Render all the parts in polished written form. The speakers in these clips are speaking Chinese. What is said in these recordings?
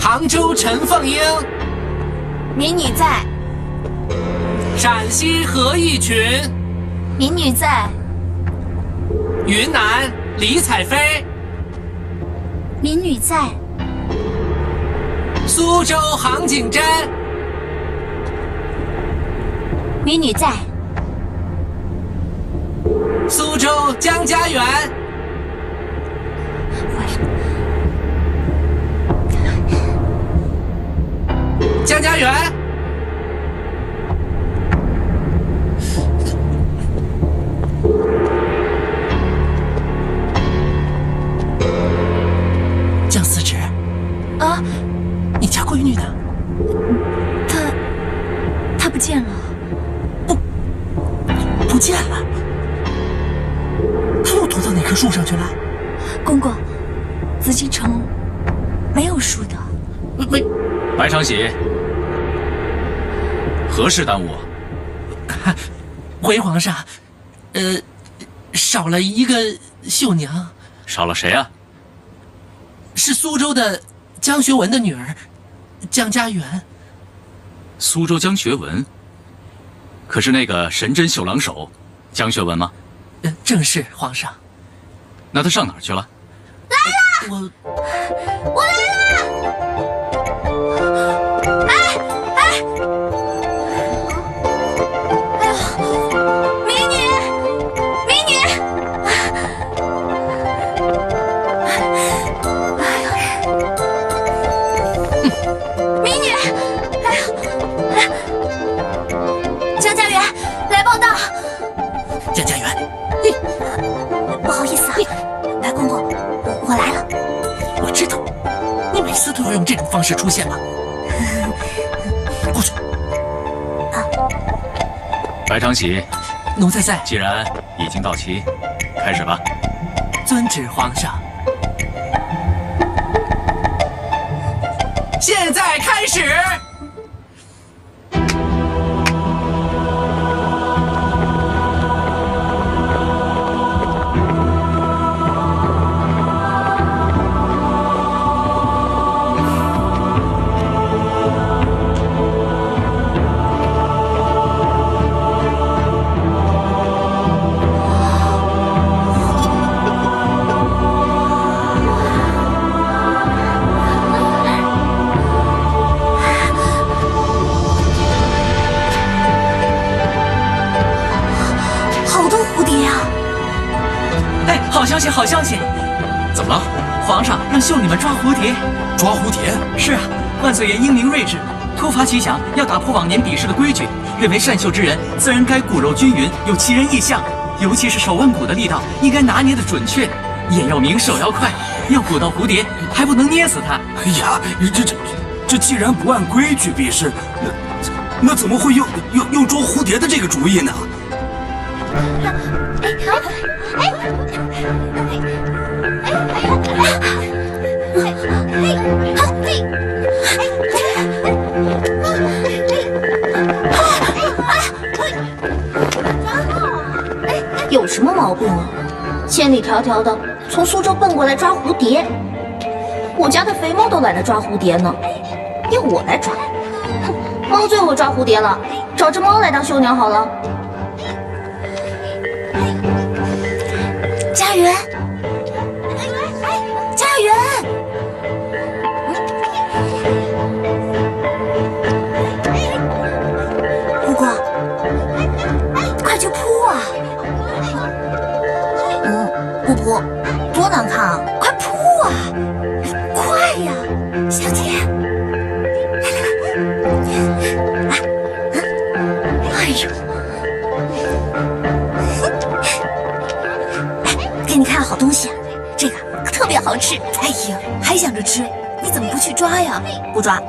杭州陈凤英，民女在。陕西何义群，民女在。云南李彩飞，民女在。苏州杭景珍，民女在。苏州江家园，江家园，江思芷，啊，你家闺女呢？她不见了。不见了。他又躲到哪棵树上去了？公公，紫禁城没有树的。白长喜，何事耽误？回皇上，少了一个绣娘。少了谁啊？是苏州的江学文的女儿，江家园。苏州江学文？可是那个神针绣郎手江学文吗？正是皇上。那他上哪儿去了？来了！我来了！哎！民女，江家园来报道。江家园，不好意思啊，白公公，我来了。我知道，你每次都要用这种方式出现吗？过去。白长喜，奴才在。既然已经到齐，开始吧。遵旨，皇上。现在开始。好消息！怎么了？皇上让秀女们抓蝴蝶。抓蝴蝶？是啊，万岁爷英明睿智，突发奇想，要打破往年比试的规矩，认为善绣之人自然该骨肉均匀，有奇人异象，尤其是手腕骨的力道应该拿捏的准确，眼要明，手要快，要鼓到蝴蝶，还不能捏死它。哎呀，这既然不按规矩比试，那怎么会用捉蝴蝶的这个主意呢？有什么毛病啊？千里迢迢的从苏州奔过来抓蝴蝶，我家的肥猫都懒得抓蝴蝶呢，要我来抓？哼，猫最会抓蝴蝶了，找只猫来当绣娘好了。家园，家园，姑姑，快去扑啊！不扑，多难看啊！快扑啊！快呀，小姐！哎呦！给你看好东西啊，这个特别好吃。哎呀，还想着吃，你怎么不去抓呀？不抓。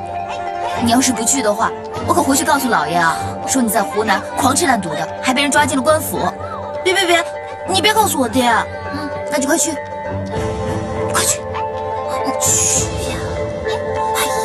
你要是不去的话，我可回去告诉老爷啊，说你在湖南狂吃烂赌的，还被人抓进了官府。别，你别告诉我爹。那就快去，快去，去呀！哎呀，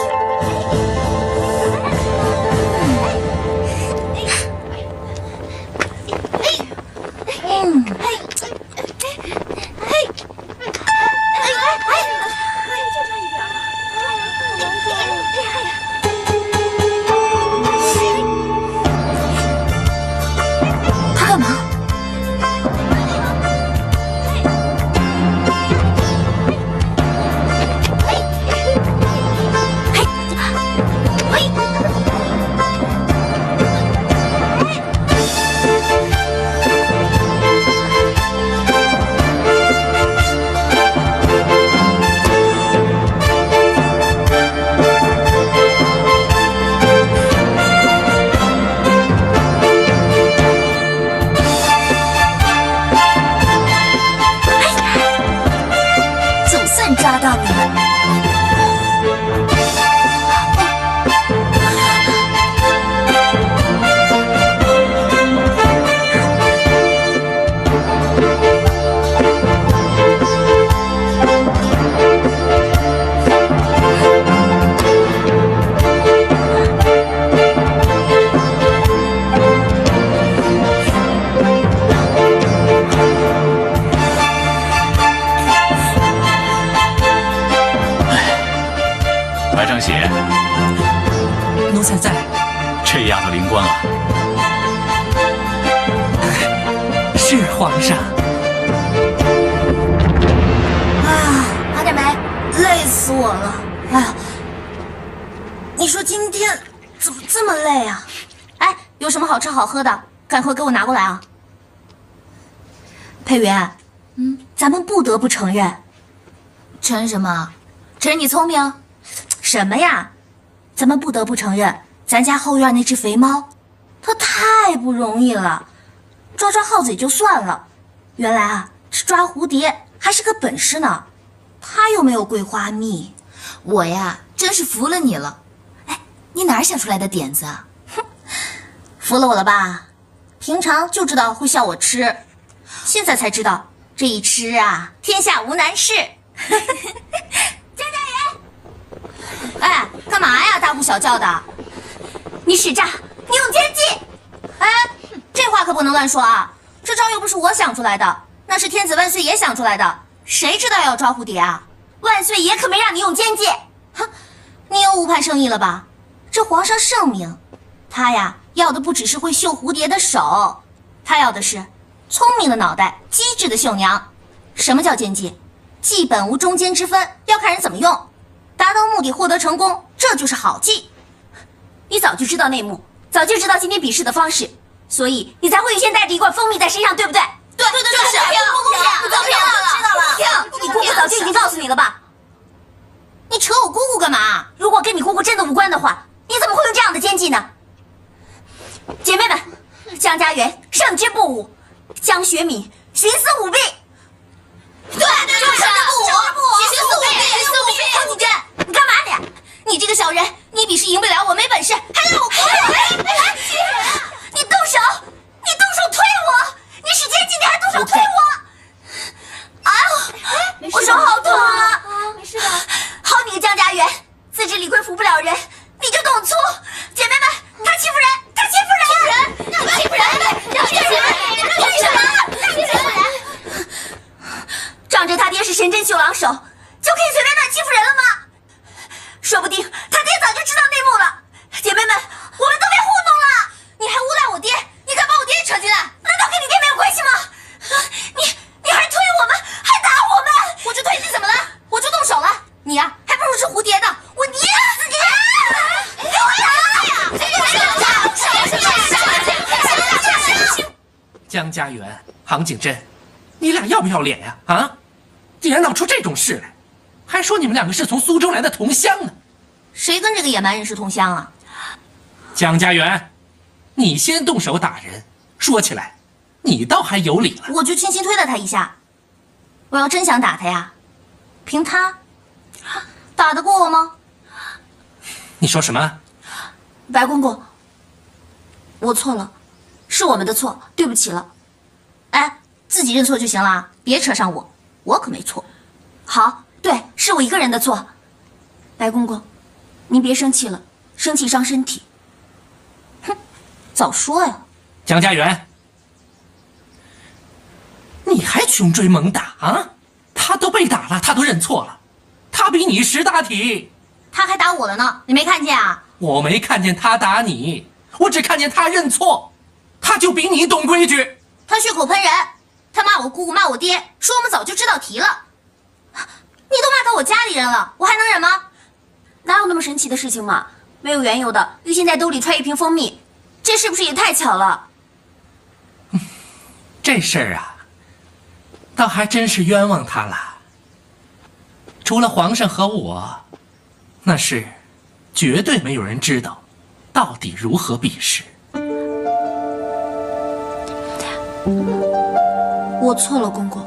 白长喜，奴才在。这丫头灵官了。是皇上。阿点梅，累死我了。哎呀，你说今天怎么这么累啊？哎，有什么好吃好喝的，赶快给我拿过来啊！佩元，咱们不得不承认。承认什么？承认你聪明？什么呀？咱们不得不承认，咱家后院那只肥猫，它太不容易了。抓耗子也就算了，原来啊，这抓蝴蝶还是个本事呢。它又没有桂花蜜，我呀，真是服了你了。哎，你哪儿想出来的点子啊？哼，服了我了吧？平常就知道会笑我吃，现在才知道这一吃啊，天下无难事。江家园，哎，干嘛呀？大呼小叫的！你使诈，你用奸计！哎，这话可不能乱说啊！这招又不是我想出来的，那是天子万岁爷想出来的。谁知道要抓蝴蝶啊？万岁爷可没让你用奸计。哼，你又误判圣意了吧？这皇上圣明，他呀要的不只是会绣蝴蝶的手，他要的是聪明的脑袋，机智的绣娘。什么叫奸计？计本无中间之分，要看人怎么用。达到目的，获得成功，这就是好计。你早就知道内幕，早就知道今天比试的方式，所以你才会预先带着一罐蜂蜜在身上，对不对？对，就是不早骗了，知道了。你姑姑早就已经告诉你了吧？你扯我姑姑干嘛？如果跟你姑姑真的无关的话，你怎么会用这样的奸计呢？姐妹们，江家园胜之不武，江学敏徇私舞弊。对，就是徇私舞弊。唐景娟，你干嘛你？你这个小人，你比试赢不了我，没本事，还赖我姑姑！你动手推我！你使奸计，你还动手推我！哎呦，我手好痛啊！没事的。好你个江家园，自知理亏服不了人，你就动粗！姐妹们，他欺负人，他欺负人！欺负人！让欺负人！你们干什么？欺负人！仗着他爹是神针绣郎手，就可以随便乱欺负人了吗？说不定他爹早就知道内幕了。姐妹们，我们都被糊弄了！你还诬赖我爹，你敢把我爹扯进来？难道跟你爹没有关系吗？你还推我们，还打我们！我就推你怎么了？我就动手了。你呀，还不如是蝴蝶呢！我捏死你！给我打呀！江家园、杭景珍，你俩要不要脸呀？啊！竟然闹出这种事来，还说你们两个是从苏州来的同乡呢。谁跟这个野蛮人是同乡啊？江家园，你先动手打人，说起来，你倒还有理了。我就轻轻推了他一下。我要真想打他呀，凭他打得过我吗？你说什么？白公公，我错了，是我们的错，对不起了。哎，自己认错就行了，别扯上我，我可没错。好，对，是我一个人的错。白公公，您别生气了，生气伤身体。哼，早说呀。江家园，你还穷追猛打啊？他都被打了，他都认错了，他比你识大体。他还打我了呢，你没看见啊？我没看见他打你，我只看见他认错，他就比你懂规矩。他血口喷人，他骂我姑姑，骂我爹，说我们早就知道题了。你都骂到我家里人了，我还能忍吗？哪有那么神奇的事情嘛？没有缘由的，预先在兜里揣一瓶蜂蜜，这是不是也太巧了？这事儿啊，倒还真是冤枉他了。除了皇上和我，那是绝对没有人知道到底如何比试。我错了，公公。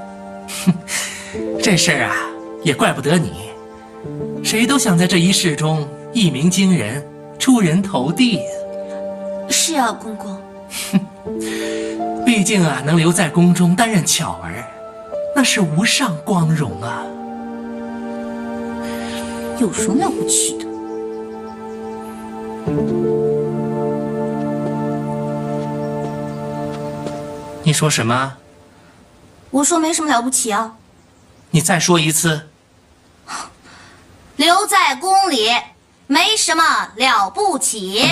这事儿啊，也怪不得你。谁都想在这一试中一鸣惊人，出人头地。是啊，公公。毕竟啊，能留在宫中担任巧儿，那是无上光荣啊。有什么了不起的？你说什么？我说没什么了不起啊。你再说一次。留在宫里没什么了不起。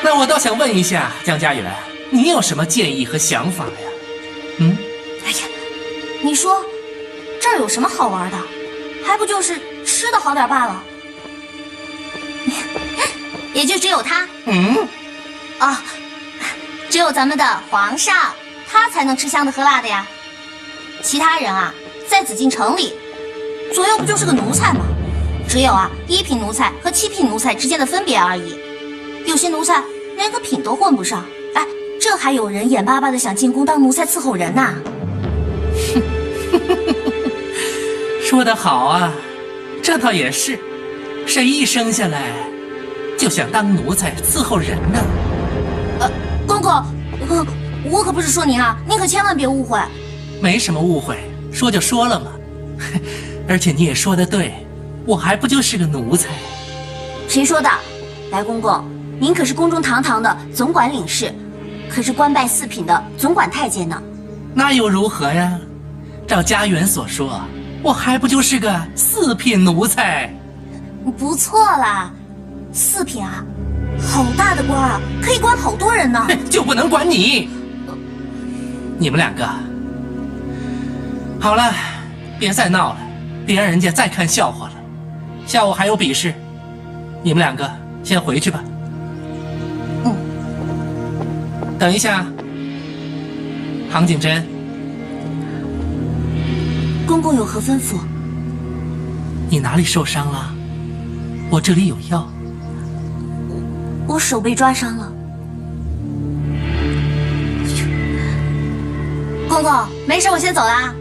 那我倒想问一下江家园，你有什么建议和想法呀？哎呀，你说这儿有什么好玩的？还不就是吃的好点罢了。也就只有他啊，只有咱们的皇上，他才能吃香的喝辣的呀。其他人啊，在紫禁城里，左右不就是个奴才吗？只有啊1品奴才和7品奴才之间的分别而已。有些奴才连个品都混不上，哎，这还有人眼巴巴的想进宫当奴才伺候人呐？说得好啊，这倒也是，谁一生下来就想当奴才伺候人呢？公公，我可不是说您啊，您可千万别误会。没什么误会，说就说了嘛。而且你也说得对，我还不就是个奴才？谁说的？白公公，您可是宫中堂堂的总管领事，可是官拜4品的总管太监呢。那又如何呀？照家园所说，我还不就是个4品奴才？不错啦，4品啊，好大的官啊，可以管好多人呢。就不能管你？你们两个，好了，别再闹了，别让人家再看笑话了。下午还有比试，你们两个先回去吧。等一下，杭景珍，公公有何吩咐？你哪里受伤了？我这里有药。我手被抓伤了。公公没事，我先走啦。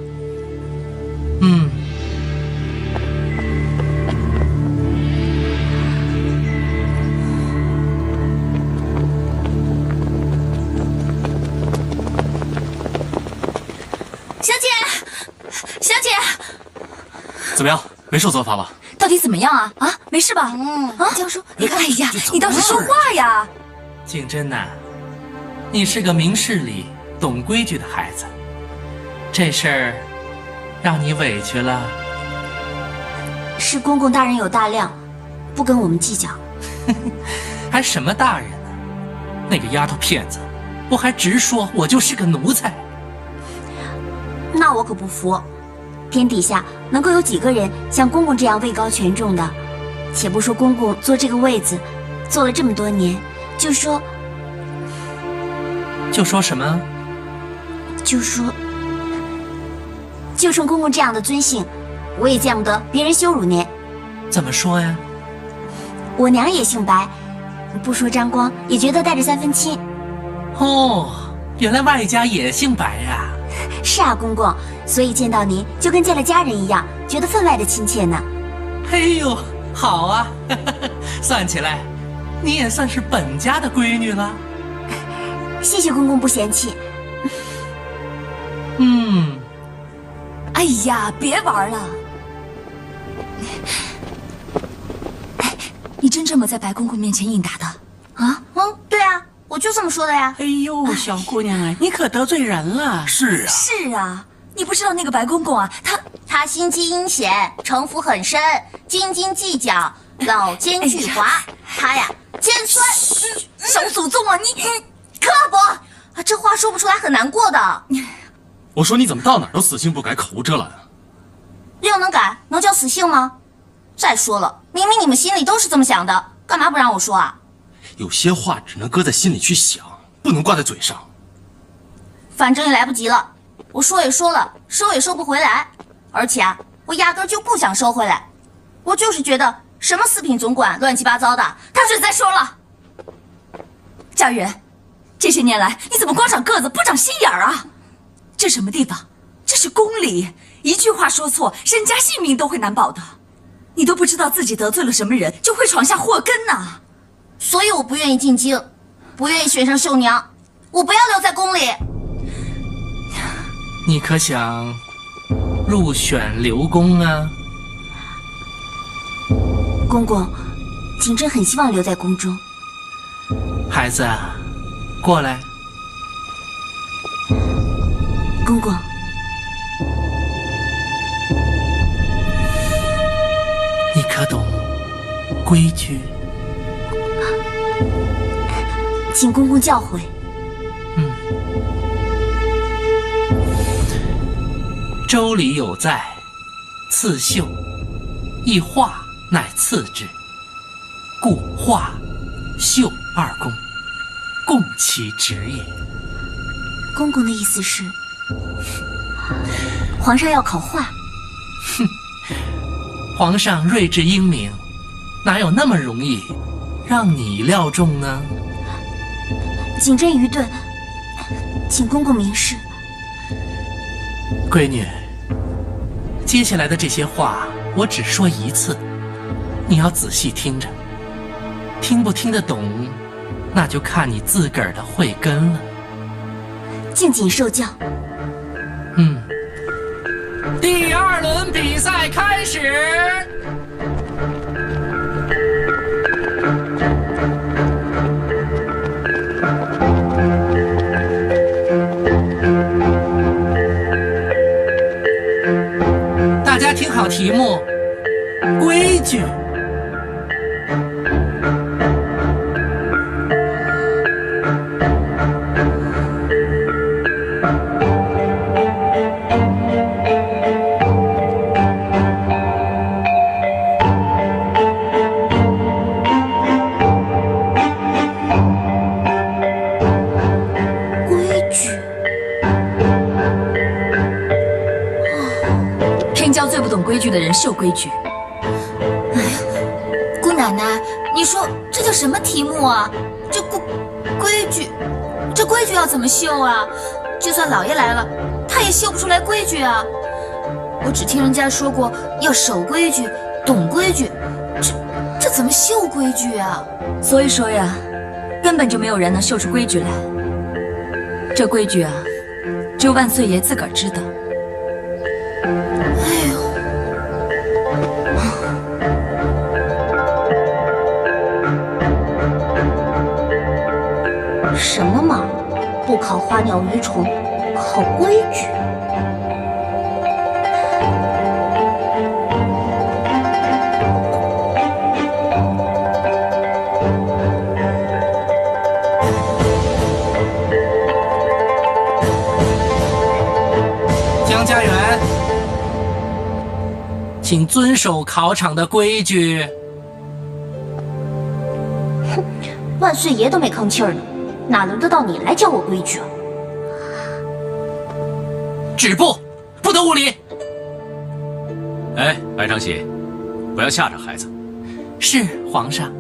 小姐，怎么样？没受责罚吧？到底怎么样啊？啊，没事吧？江叔，你看，哎呀，你倒是说话呀！景珍呐，你是个明事理、懂规矩的孩子，这事儿让你委屈了。是公公大人有大量，不跟我们计较。还什么大人呢？那个丫头片子，我还直说我就是个奴才。那我可不服，天底下能够有几个人像公公这样位高权重的？且不说公公坐这个位子坐了这么多年，就说什么？就冲公公这样的尊姓，我也见不得别人羞辱您。怎么说呀？我娘也姓白，不说沾光，也觉得带着3分亲。哦，原来外家也姓白呀。是啊，公公，所以见到您就跟见了家人一样，觉得分外的亲切呢。嘿呦，好啊，算起来，你也算是本家的闺女了。谢谢公公不嫌弃。哎呀，别玩了！哎，你真这么在白公公面前应答的啊？对啊，我就这么说的呀。哎呦，小姑娘啊，你可得罪人了。是啊，是啊，你不知道那个白公公啊，他心机阴险，城府很深，斤斤计较，老奸巨猾。他呀，尖酸。小祖宗啊，你可不，这话说不出来很难过的。我说你怎么到哪儿都死性不改，口无遮拦啊？要能改，能叫死性吗？再说了，明明你们心里都是这么想的，干嘛不让我说啊？有些话只能搁在心里去想，不能挂在嘴上。反正也来不及了，我说也说了，收也收不回来。而且啊，我压根就不想收回来，我就是觉得什么4品总管乱七八糟的。他准再说了。家园，这些年来你怎么光长个子不长心眼儿啊？这什么地方？这是宫里，一句话说错，身家性命都会难保的。你都不知道自己得罪了什么人，就会闯下祸根呐。所以我不愿意进京，不愿意选上绣娘，我不要留在宫里。你可想入选刘宫啊？公公，景珍很希望留在宫中。孩子啊，过来。公公，规矩。请公公教诲。周礼有在，刺绣，亦画乃次之，故画、绣二公，共其职也。公公的意思是，皇上要考画。皇上睿智英明，哪有那么容易让你料中呢？谨真愚钝，请公公明示。闺女，接下来的这些话我只说一次，你要仔细听着，听不听得懂，那就看你自个儿的慧根了。敬谨受教。第2轮比赛开始。大家听好题目：规矩。天骄最不懂规矩的人秀规矩。姑奶奶，你说这叫什么题目啊？这规矩，这规矩要怎么绣啊？就算老爷来了，他也绣不出来规矩啊。我只听人家说过要守规矩、懂规矩，这怎么绣规矩啊？所以说呀，根本就没有人能绣出规矩来。这规矩啊，只有万岁爷自个儿知道。什么嘛，不考花鸟鱼虫，考规矩。江家园，请遵守考场的规矩。万岁爷都没吭气儿呢，哪轮得到你来教我规矩啊？止步，不得无礼。哎，白长喜，不要吓着孩子。是皇上。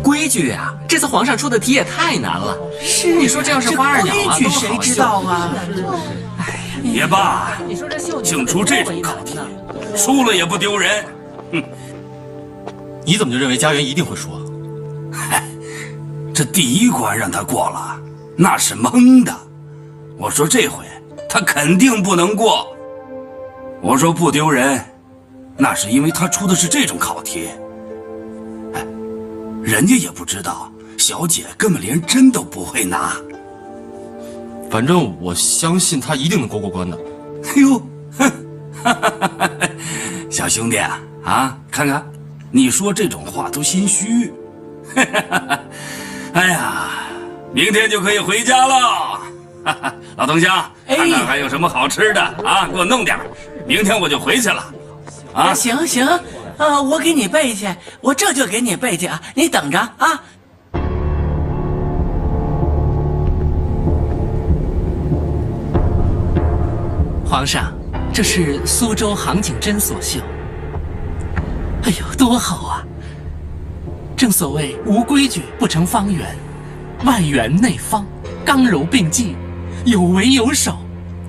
规矩呀，这次皇上出的题也太难了。是，你说这要是花二鸟啊，规矩谁知道啊？也罢，竟出这种考题，输了也不丢人。哼，你怎么就认为家园一定会输啊？嗨，这第一关让他过了，那是蒙的。我说这回他肯定不能过。我说不丢人，那是因为他出的是这种考题。哎，人家也不知道，小姐根本连针都不会拿。反正我相信他一定能过关的。哎呦，哼，小兄弟啊，看看，你说这种话都心虚。哎呀，明天就可以回家了。老东乡，看看还有什么好吃的啊，给我弄点。明天我就回去了。啊，行行，我给你备去，我这就给你备去啊，你等着啊。皇上，这是苏州杭景真所绣。哎呦，多好啊！正所谓无规矩不成方圆，外圆内方，刚柔并济，有为有守。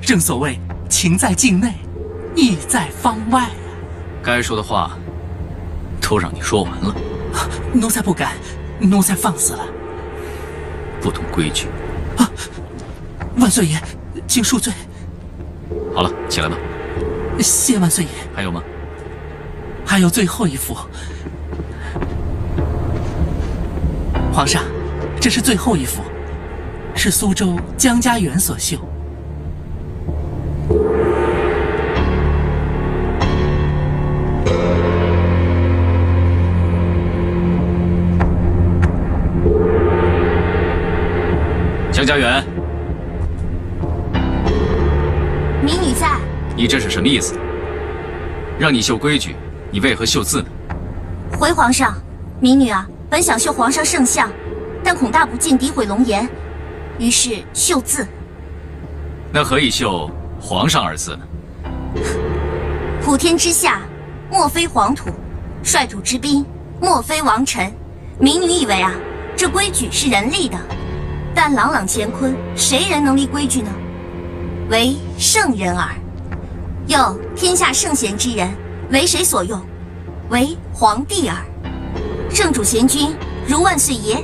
正所谓情在境内，意在方外啊。该说的话都让你说完了。奴才不敢，奴才放肆了。不懂规矩啊！万岁爷，请恕罪。好了，起来吧。谢万岁爷。还有吗？还有最后一幅。皇上，这是最后一幅。是苏州江家园所绣。江家园，民女在。你这是什么意思？让你绣规矩，你为何绣字呢？回皇上，民女啊，本想绣皇上圣像，但恐大不敬诋毁龙颜，于是绣字。那何以绣皇上二字呢？普天之下，莫非黄土；率土之滨，莫非王臣。民女以为啊，这规矩是人立的，但朗朗乾坤，谁人能立规矩呢？唯圣人耳。又天下圣贤之人，为谁所用？为皇帝耳。圣主贤君如万岁爷，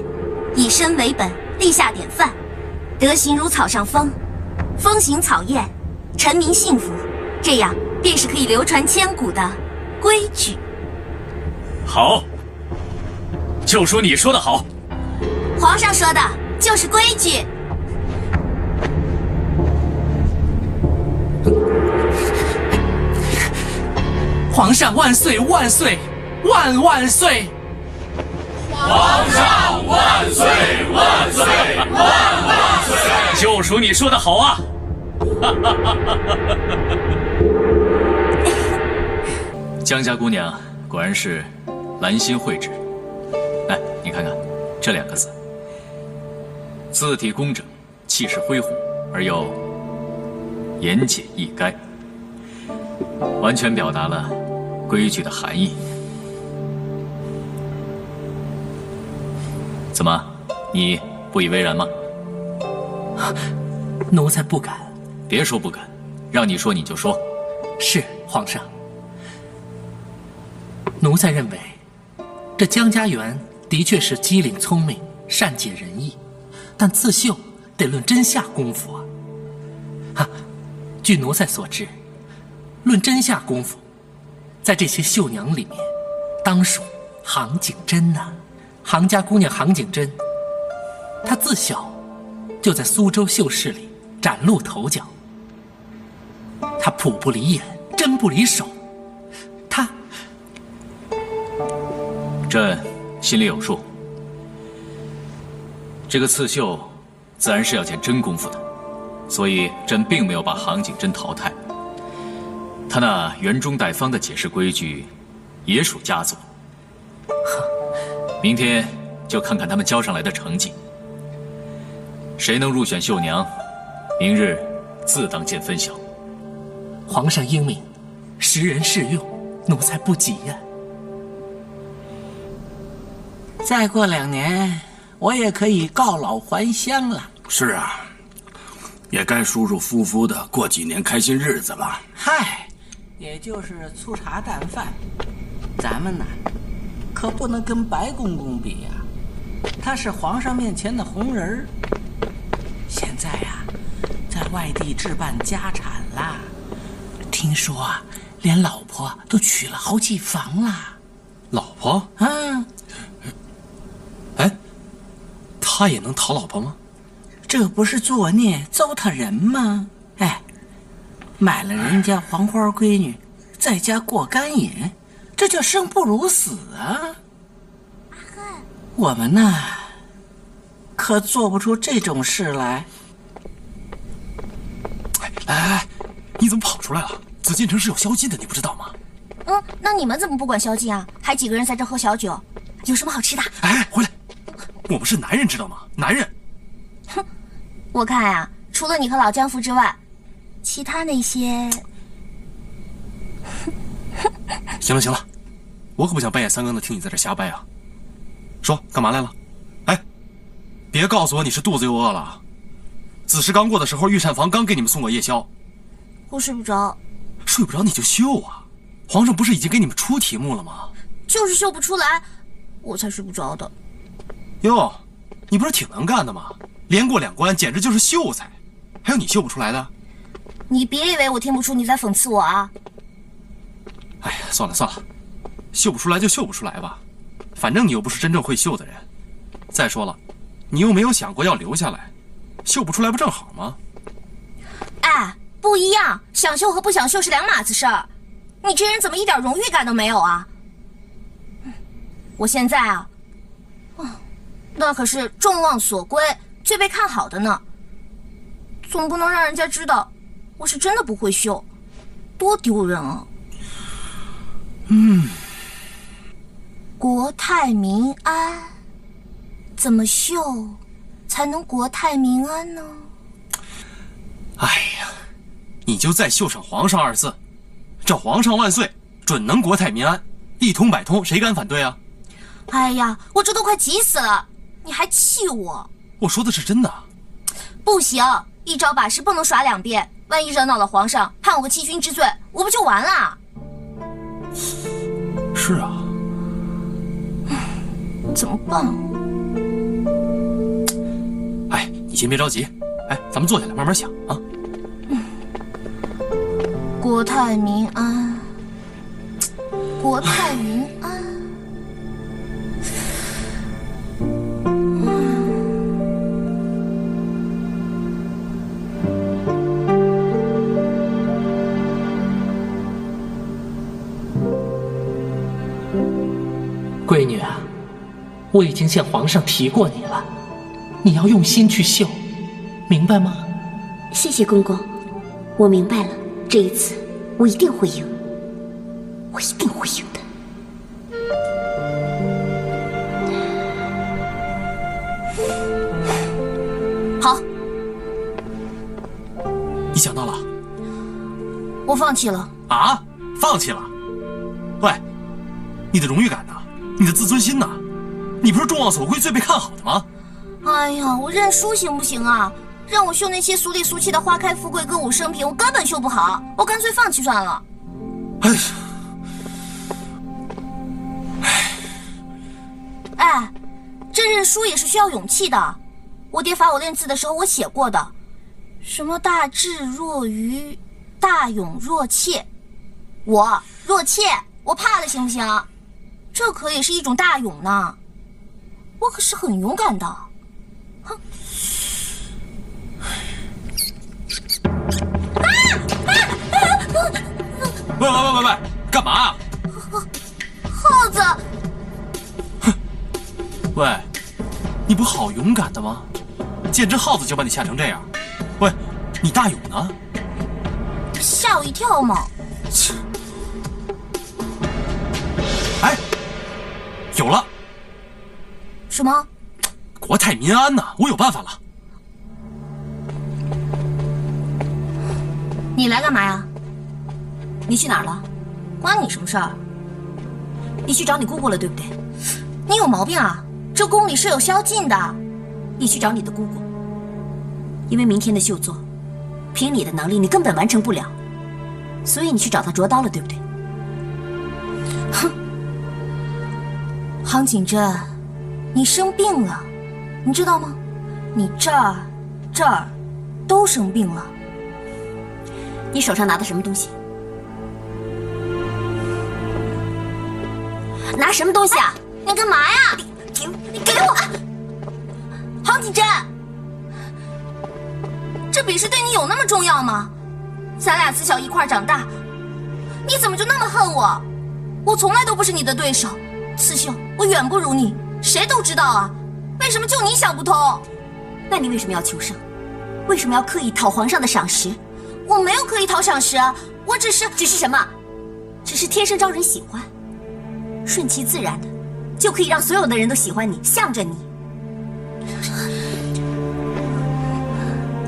以身为本，立下典范，德行如草上风，风行草偃，臣民幸福。这样便是可以流传千古的规矩。好，就说你说的好。皇上说的就是规矩。皇上万岁万岁万万岁！皇上万岁万岁万万岁！就属你说的好啊！江家姑娘果然是兰心蕙质。来，你看看这2个字，字体工整，气势恢宏，而又言简意赅，完全表达了规矩的含义。怎么，你不以为然吗？奴才不敢。别说不敢，让你说你就说。是皇上。奴才认为，这江家园的确是机灵聪明，善解人意，但刺绣得论真下功夫啊。哈，据奴才所知，论真下功夫，在这些绣娘里面，当属杭景真呐。杭家姑娘杭景真，她自小就在苏州绣室里崭露头角。她谱不离眼，针不离手，她……朕心里有数。这个刺绣自然是要见真功夫的，所以朕并没有把杭景真淘汰。他那圆中带方的解释规矩，也属佳作。明天就看看他们交上来的成绩，谁能入选绣娘，明日自当见分晓。皇上英明，识人适用，奴才不及呀。再过2年，我也可以告老还乡了。是啊，也该舒舒服服的过几年开心日子了。嗨，也就是粗茶淡饭，咱们呢，可不能跟白公公比呀。他是皇上面前的红人儿，现在呀，在外地置办家产啦。听说啊，连老婆都娶了好几房啦。老婆？啊，哎，他也能讨老婆吗？这不是作孽糟蹋人吗？哎，买了人家黄花闺女，在家过干瘾，这叫生不如死啊！我们呐，可做不出这种事来。哎，你怎么跑出来了？紫禁城是有宵禁的，你不知道吗？那你们怎么不管宵禁啊？还几个人在这喝小酒？有什么好吃的？哎，回来！我们是男人，知道吗？男人。哼，我看呀，除了你和老江父之外，其他那些……行了行了，我可不想半夜3更的听你在这瞎掰啊！说干嘛来了？哎，别告诉我你是肚子又饿了。子时刚过的时候，御膳房刚给你们送过夜宵。我睡不着。睡不着你就绣啊！皇上不是已经给你们出题目了吗？就是绣不出来，我才睡不着的。哟，你不是挺能干的吗？连过2关，简直就是秀才。还有你绣不出来的？你别以为我听不出你在讽刺我啊！哎呀，算了算了，绣不出来就绣不出来吧，反正你又不是真正会绣的人。再说了，你又没有想过要留下来，秀不出来不正好吗？哎，不一样，想秀和不想秀是两码子事儿。你这人怎么一点荣誉感都没有啊？我现在啊，那可是众望所归、最被看好的呢。总不能让人家知道我是真的不会绣，多丢人啊！国泰民安，怎么绣才能国泰民安呢？哎呀，你就再绣上皇上2字，这皇上万岁，准能国泰民安，一通百通，谁敢反对啊？哎呀，我这都快急死了，你还气我？我说的是真的。不行，一招把式不能耍2遍，万一惹恼了皇上，判我个欺君之罪，我不就完了？是啊。怎么办？哎，你先别着急，哎，咱们坐下来慢慢想啊。国泰民安，国泰民安。闺女啊，我已经向皇上提过你了，你要用心去绣，明白吗？谢谢公公，我明白了，这一次我一定会赢，我一定会赢的。好，你想到了？我放弃了。啊？放弃了？喂，你的荣誉感呢？你的自尊心呢？你不是众望所归、最被看好的吗？哎呀，我认输行不行啊？让我绣那些俗里俗气的花开富贵、歌舞升平，我根本绣不好，我干脆放弃算了。哎呀，哎，这认输也是需要勇气的。我爹罚我练字的时候，我写过的，什么大智若愚，大勇若怯。我若怯，我怕了，行不行？这可也是一种大勇呢。我可是很勇敢的。哼！喂，干嘛啊？耗子！喂，你不好勇敢的吗？见只耗子就把你吓成这样。喂，你大勇呢？吓我一跳嘛！哎，有了！什么？国泰民安呐！我有办法了。你来干嘛呀？你去哪儿了？关你什么事儿？你去找你姑姑了，对不对？你有毛病啊！这宫里是有宵禁的。你去找你的姑姑，因为明天的绣作，凭你的能力，你根本完成不了，所以你去找她啄刀了，对不对？哼！杭景珍，你生病了，你知道吗？你这儿都生病了。你手上拿的什么东西？拿什么东西啊？你干嘛呀？你给我！杭景珍，这比试对你有那么重要吗？咱俩自小一块长大，你怎么就那么恨我？我从来都不是你的对手，刺绣我远不如你，谁都知道啊。为什么就你想不通？那你为什么要求胜？为什么要刻意讨皇上的赏识？我没有刻意讨赏识啊，我只是什么？只是天生招人喜欢，顺其自然的，就可以让所有的人都喜欢你，向着你。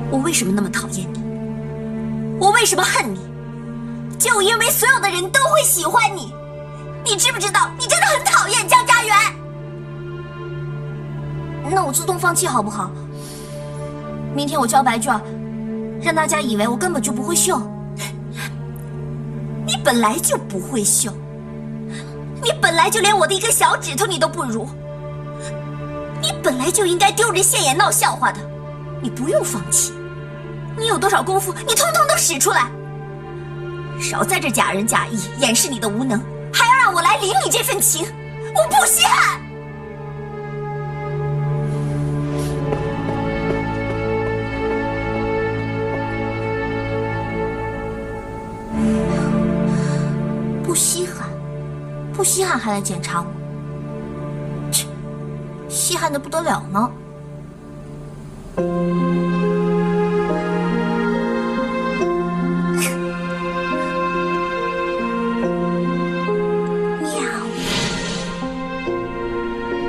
我为什么那么讨厌你？我为什么恨你？就因为所有的人都会喜欢你。你知不知道，你真的很讨厌江家园？那我自动放弃好不好？明天我交白卷，让大家以为我根本就不会绣。你本来就不会绣，你本来就连我的一根小指头你都不如，你本来就应该丢人现眼闹笑话的。你不用放弃，你有多少功夫，你通通都使出来。少在这假仁假义，掩饰你的无能，还要让我来领你这份情，我不稀罕。不稀罕还来检查我？切，稀罕的不得了呢。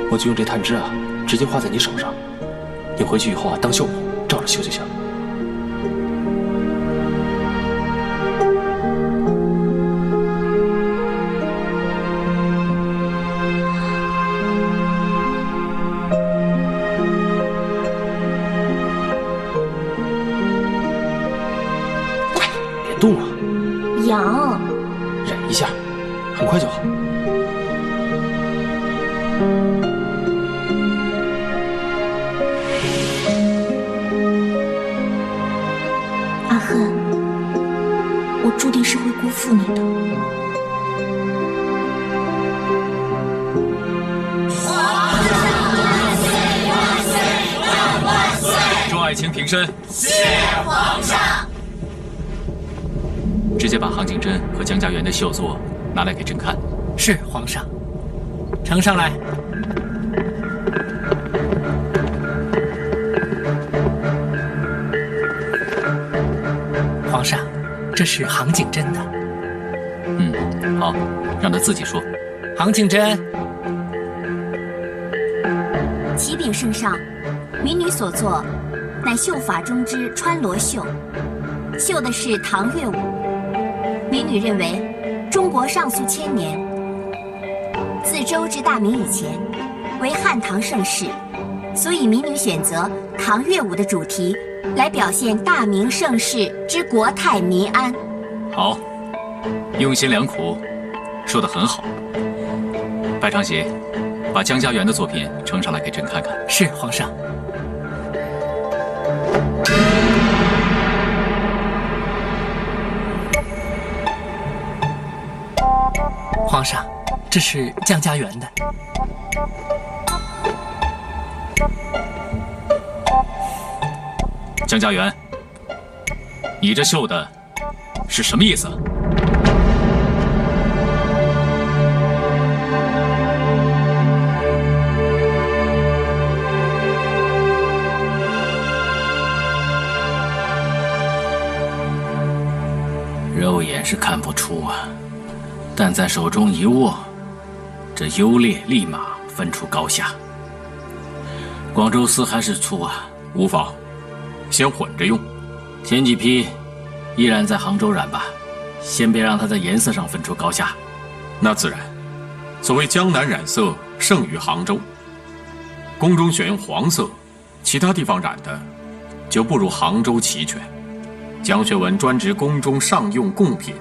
我就用这炭汁啊，直接画在你手上，你回去以后啊，当袖母，照着绣就行。别动啊！痒。忍一下，很快就好。阿恨，我注定是会辜负你的。众爱卿平身。谢皇上。直接把杭景真和江家园的绣作拿来给朕看。是皇上，呈上来。皇上，这是杭景真的。好，让他自己说。杭景真，启禀圣上，民女所作，乃绣法中之穿罗绣，绣的是唐乐舞。民女认为，中国上溯千年，自周至大明以前，为汉唐盛世，所以民女选择唐乐舞的主题，来表现大明盛世之国泰民安。好，用心良苦，说得很好。白长喜，把江家园的作品呈上来给朕看看。是皇上。皇上，这是江家园的。江家园，你这绣的是什么意思？肉眼是看不出啊，但在手中一握，这优劣立马分出高下。广州丝还是粗啊？无妨，先混着用。前几批依然在杭州染吧，先别让它在颜色上分出高下。那自然，所谓江南染色胜于杭州。宫中选用黄色，其他地方染的就不如杭州齐全。江学文专职宫中上用贡品，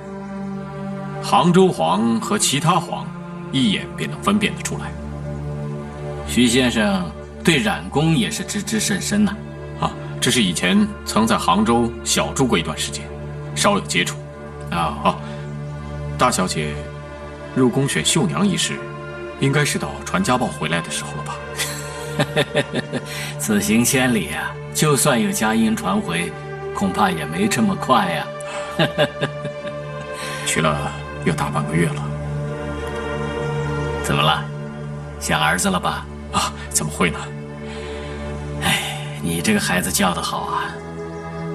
杭州黄和其他黄一眼便能分辨得出来。徐先生对染工也是知之甚深呐。这是以前曾在杭州小住过一段时间，稍有接触。大小姐入宫选绣娘一事，应该是到传家宝回来的时候了吧？此行千里啊，就算有佳音传回，恐怕也没这么快呀。去了有大半个月了。怎么了？想儿子了吧？怎么会呢？你这个孩子教得好啊，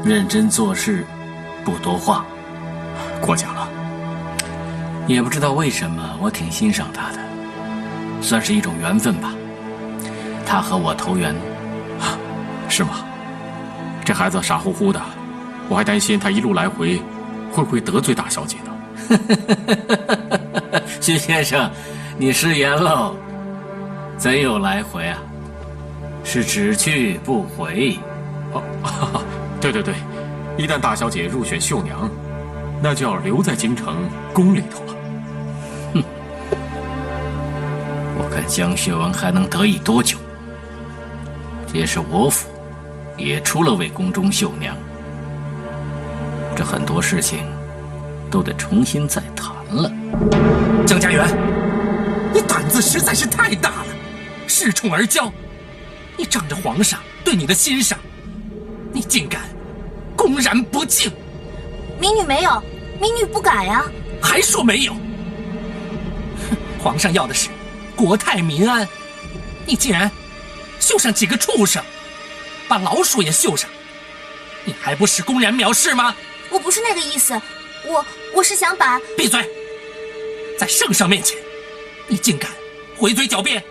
认真做事，不多话。过奖了。也不知道为什么，我挺欣赏他的，算是一种缘分吧。他和我投缘。是吗？这孩子傻乎乎的，我还担心他一路来回会不会得罪大小姐呢。徐先生，你失言喽，怎有来回啊？是只去不回。对，一旦大小姐入选绣娘，那就要留在京城宫里头了。我看江学文还能得意多久？届时我府也出了位宫中绣娘，这很多事情都得重新再谈了。江家园，你胆子实在是太大了，恃宠而骄。你仗着皇上对你的欣赏，你竟敢公然不敬！民女没有，民女不敢呀。还说没有？皇上要的是国泰民安，你竟然绣上几个畜生，把老鼠也绣上，你还不是公然藐视吗？我不是那个意思，我是想把……闭嘴！在圣上面前，你竟敢回嘴狡辩！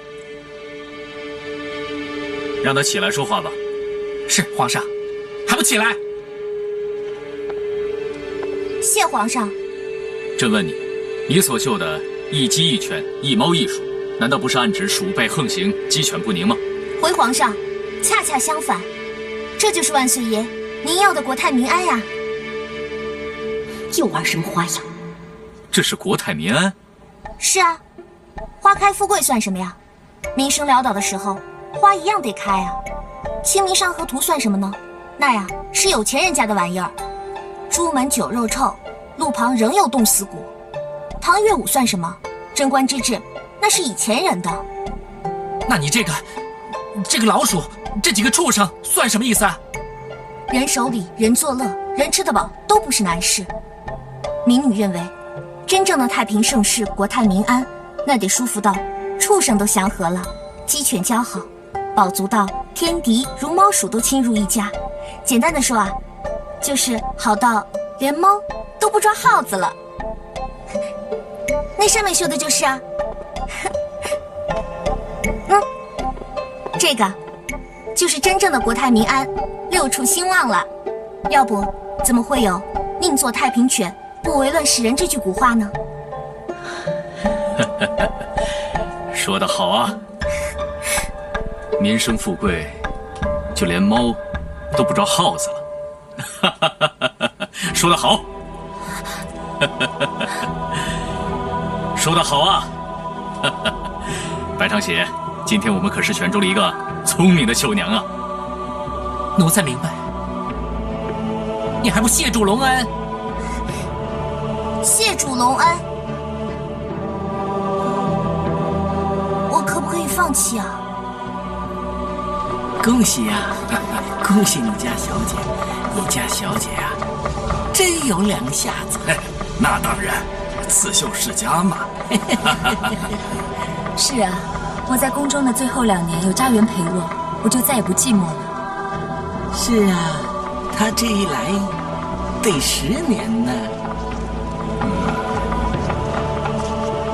让他起来说话吧。是皇上，还不起来？谢皇上。朕问你，你所绣的一鸡一犬一猫一鼠，难道不是暗指鼠辈横行，鸡犬不宁吗？回皇上，恰恰相反，这就是万岁爷您要的国泰民安呀！又玩什么花样？这是国泰民安？是啊，花开富贵算什么呀？民生潦倒的时候，花一样得开啊。清明上河图算什么呢？那呀是有钱人家的玩意儿。朱门酒肉臭，路旁仍有冻死骨。唐乐舞算什么？贞观之治，那是以前人的。那你这个老鼠，这几个畜生算什么意思啊？人手里人作乐，人吃得饱都不是难事。民女认为，真正的太平盛世，国泰民安，那得舒服到畜生都祥和了，鸡犬交好，饱足到天敌如猫鼠都亲入一家。简单的说啊，就是好到连猫都不抓耗子了。那上面绣的就是啊。这个就是真正的国泰民安，六畜兴旺了。要不怎么会有宁做太平犬，不为乱世人这句古话呢？说得好啊！民生富贵，就连猫都不抓耗子了。说得好！说得好啊！白长喜，今天我们可是选中了一个聪明的绣娘啊！奴才明白，你还不谢主隆恩？谢主隆恩，我可不可以放弃啊？恭喜呀、恭喜你家小姐，你家小姐啊，真有两下子。那当然，刺绣世家嘛。是啊，我在宫中的最后2年有家园陪我，我就再也不寂寞了。是啊，他这一来得10年呢。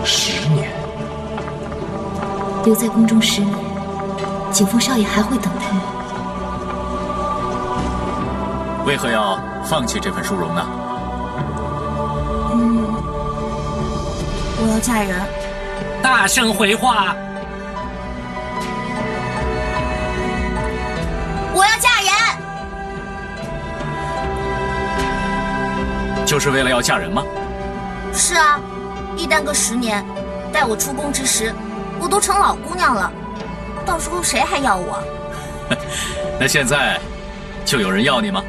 10年，留在宫中10年，景风少爷还会等待吗？为何要放弃这份殊荣呢？我要嫁人。大声回话！我要嫁人。就是为了要嫁人吗？是啊，一耽搁10年，待我出宫之时，我都成老姑娘了，到时候谁还要我？那现在就有人要你吗？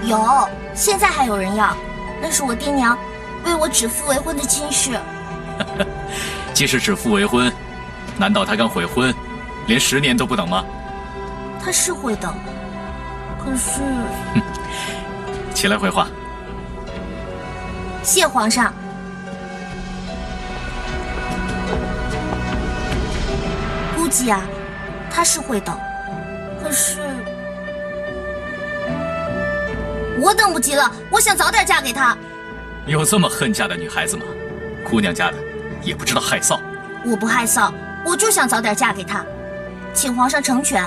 有，现在还有人要，那是我爹娘为我指腹为婚的亲事。既是指腹为婚，难道他刚悔婚，连10年都不等吗？他是会等，可是……起来回话。谢皇上。估计啊，他是会等，可是我等不及了，我想早点嫁给他。有这么恨嫁的女孩子吗？姑娘家的也不知道害臊。我不害臊，我就想早点嫁给他，请皇上成全。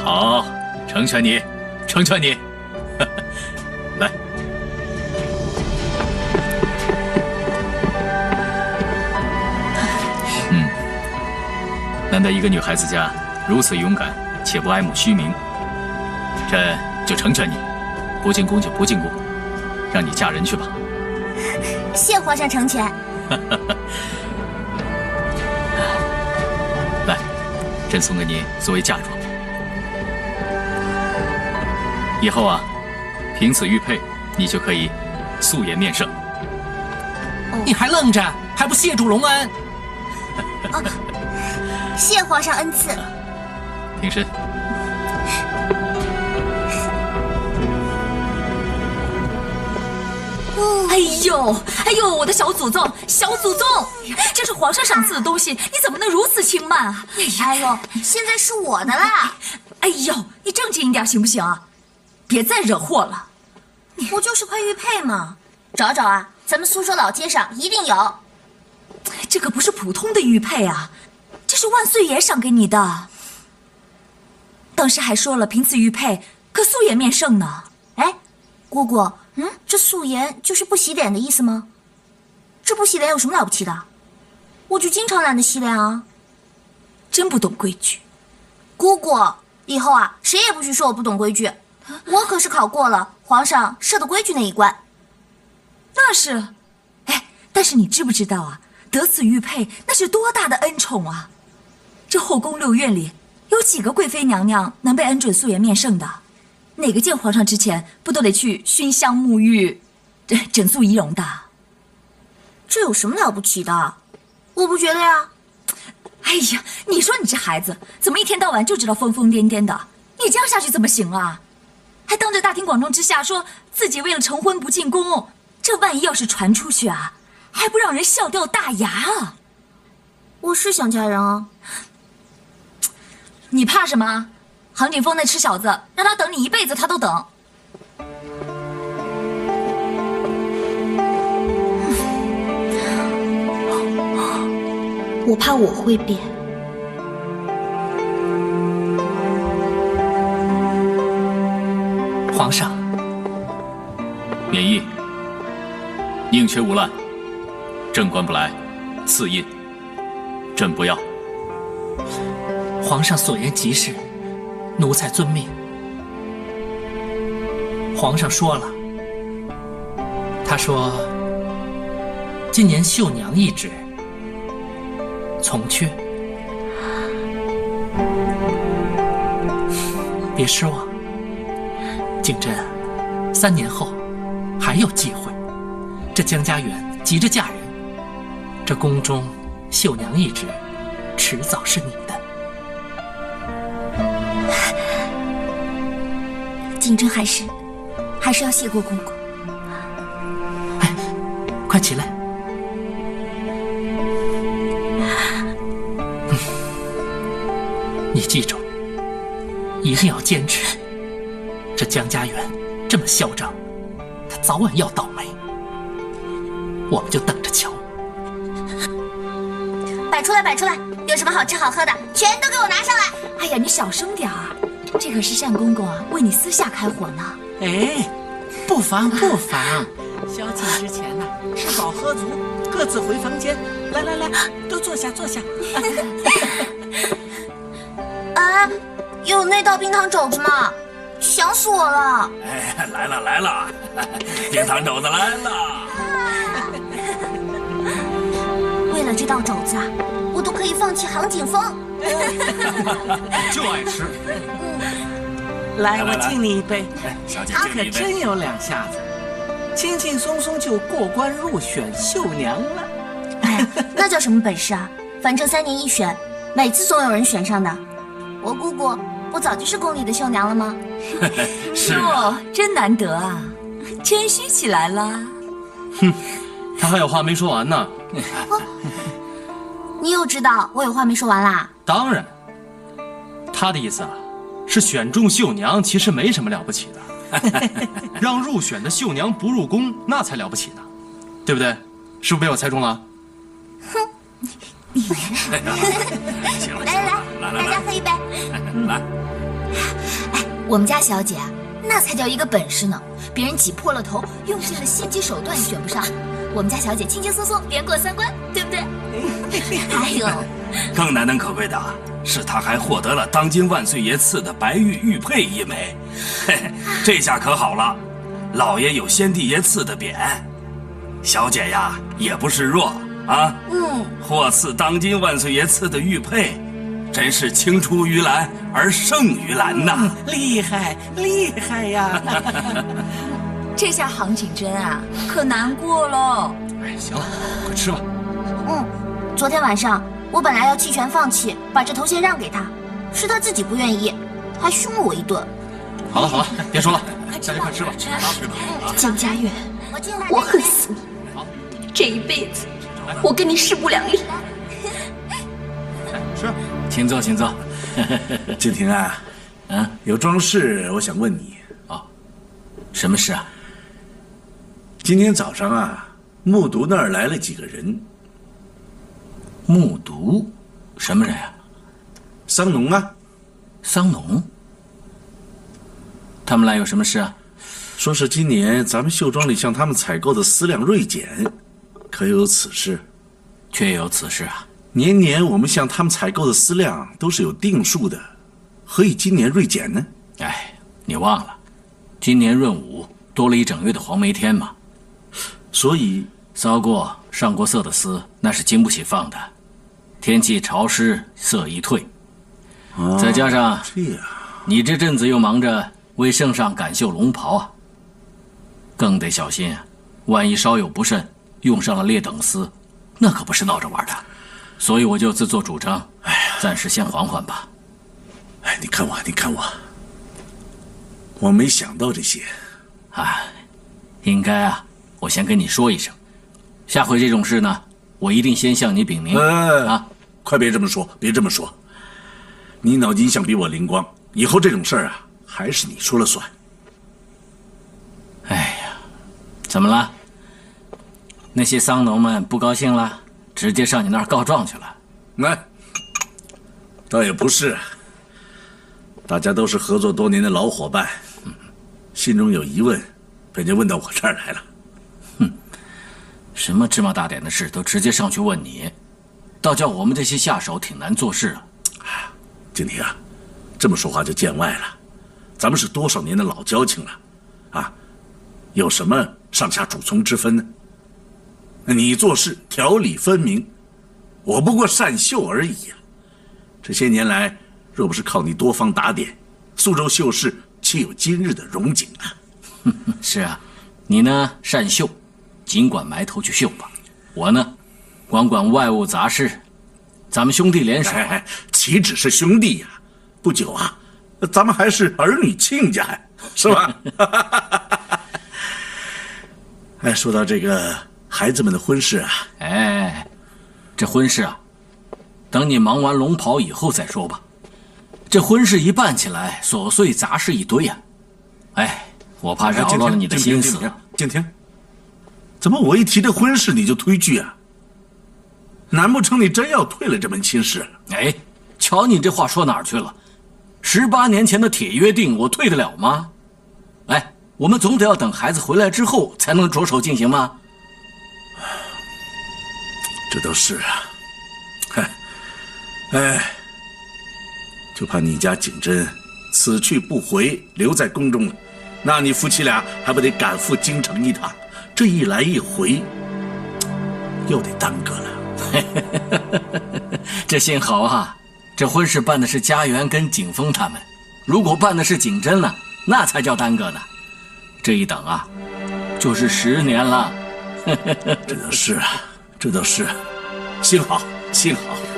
好，成全你，成全你。来，难得一个女孩子家如此勇敢，且不爱慕虚名，朕就成全你，不进宫就不进宫，让你嫁人去吧。谢皇上成全。来，朕送给你作为嫁妆。以后啊，凭此玉佩，你就可以素颜面圣。你还愣着，还不谢主隆恩？谢皇上恩赐。平身。哎呦，哎呦，我的小祖宗，小祖宗，这是皇上赏赐的东西，你怎么能如此轻慢啊？哎呦，现在是我的啦！哎呦，你正经一点行不行啊？别再惹祸了。不就是块玉佩吗？找找啊，咱们苏州老街上一定有。这可不是普通的玉佩啊，这是万岁爷赏给你的。当时还说了，凭此玉佩可素颜面圣呢。哎，姑姑，这素颜就是不洗脸的意思吗？这不洗脸有什么了不起的？我就经常懒得洗脸啊。真不懂规矩。姑姑，以后啊，谁也不许说我不懂规矩。我可是考过了皇上设的规矩那一关。那是，哎，但是你知不知道啊？得此玉佩，那是多大的恩宠啊！这后宫六院里，有几个贵妃娘娘能被恩准素颜面圣的？哪个见皇上之前，不都得去熏香沐浴，整肃仪容的？这有什么了不起的？我不觉得呀。哎呀，你说你这孩子，怎么一天到晚就知道疯疯癫癫的？你这样下去怎么行啊？还当着大庭广众之下说自己为了成婚不进宫，这万一要是传出去啊，还不让人笑掉大牙啊！我是想嫁人啊。你怕什么？杭景峰那痴小子，让他等你一辈子他都等。我怕我会变。皇上，免议。宁缺毋滥，正官不来，赐印，朕不要。皇上所言极是，奴才遵命。皇上说了，他说今年绣娘一职从缺，别失望。景真，3年后还有机会。这江家园急着嫁人，这宫中绣娘一职，迟早是你的。景真还是要谢过公公。哎，快起来！你记住，一定要坚持。这江家园这么嚣张，他早晚要倒霉，我们就等着瞧。摆出来，摆出来！有什么好吃好喝的，全都给我拿上来！哎呀，你小声点啊！这可是单公公啊，为你私下开火呢。哎，不妨不妨。宵禁之前呢，吃饱喝足，各自回房间。来来来，都坐下坐下。啊，有那道冰糖肘子吗？想死我了！哎，来了来了，冰糖肘子来了。为了这道肘子啊，我都可以放弃杭景峰。就爱吃。来，我敬你一杯。小姐他可敬你一杯。真有两下子，轻轻松松就过关入选绣娘了。哎呀，那叫什么本事啊？反正3年一选，每次总有人选上的。我姑姑不早就是宫里的绣娘了吗？是哟啊，，真难得啊，谦虚起来了。哼，他还有话没说完呢。你又知道我有话没说完啦？当然，他的意思啊，是选中绣娘其实没什么了不起的，让入选的绣娘不入宫，那才了不起呢，对不对？是不是被我猜中了？行了，来来来来，大家喝一杯。来，我们家小姐啊，那才叫一个本事呢！别人挤破了头，用尽了心机手段也选不上，我们家小姐轻轻松松连过3关，对不对？还有，更难能可贵的是，他还获得了当今万岁爷赐的白玉玉佩1枚。嘿嘿，这下可好了，老爷有先帝爷赐的匾，小姐呀也不是弱啊。获赐当今万岁爷赐的玉佩，真是青出于蓝而胜于蓝呐！厉害厉害呀！这下杭景真啊，可难过了。哎，行了，快吃吧。昨天晚上我本来要弃权放弃，把这头衔让给他，是他自己不愿意，还凶了我一顿。好了好了，别说了，大家快吃吧，吃吧。江家园，我恨死你！这一辈子，我跟你势不两立。是，请坐，请坐。静婷啊，有桩事我想问你。哦，什么事啊？今天早上啊，木渎那儿来了几个人。木渎，什么人啊？桑农啊。桑农？他们来有什么事啊？说是今年咱们绣庄里向他们采购的丝量锐减，可有此事？确有此事啊。年年我们向他们采购的丝量都是有定数的，何以今年锐减呢？哎，你忘了，今年闰5多了1整月的黄梅天嘛，所以骚过上过色的丝那是经不起放的，天气潮湿，色易退。再加上这样，你这阵子又忙着为圣上赶绣龙袍啊，更得小心啊，万一稍有不慎，用上了劣等丝，那可不是闹着玩的。所以我就自作主张，暂时先缓缓吧。哎，你看我，我没想到这些。哎，应该啊，我先跟你说一声，下回这种事呢，我一定先向你禀明。快别这么说，别这么说。你脑筋想比我灵光，以后这种事儿啊，还是你说了算。哎呀，怎么了？那些桑农们不高兴了？直接上你那儿告状去了？那倒也不是，大家都是合作多年的老伙伴，心中有疑问，便就问到我这儿来了。哼，什么芝麻大点的事都直接上去问你，倒叫我们这些下手挺难做事啊。静婷啊，这么说话就见外了，咱们是多少年的老交情了，啊，有什么上下主从之分呢？你做事条理分明，我不过善绣而已啊。这些年来，若不是靠你多方打点，苏州绣市岂有今日的荣景啊？是啊，你呢善绣，尽管埋头去绣吧。我呢，管外务杂事。咱们兄弟联手，岂止是兄弟呀？不久啊，咱们还是儿女亲家，是吧？哎，说到这个孩子们的婚事啊，哎，这婚事啊，等你忙完龙袍以后再说吧。这婚事一办起来，琐碎杂事一堆啊。哎，我怕扰乱了你的心思。静婷，怎么我一提这婚事你就推拒啊？难不成你真要退了这门亲事？哎，瞧你这话说哪儿去了？18年前的铁约定，我退得了吗？哎，我们总得要等孩子回来之后才能着手进行吗？这都是啊，哎，就怕你家景真此去不回，留在宫中了，那你夫妻俩还不得赶赴京城一趟？这一来一回，又得耽搁了。这幸好啊，这婚事办的是家园跟景峰他们，如果办的是景真呢，那才叫耽搁呢。这一等啊，就是10年了。这都是啊，这都是，幸好。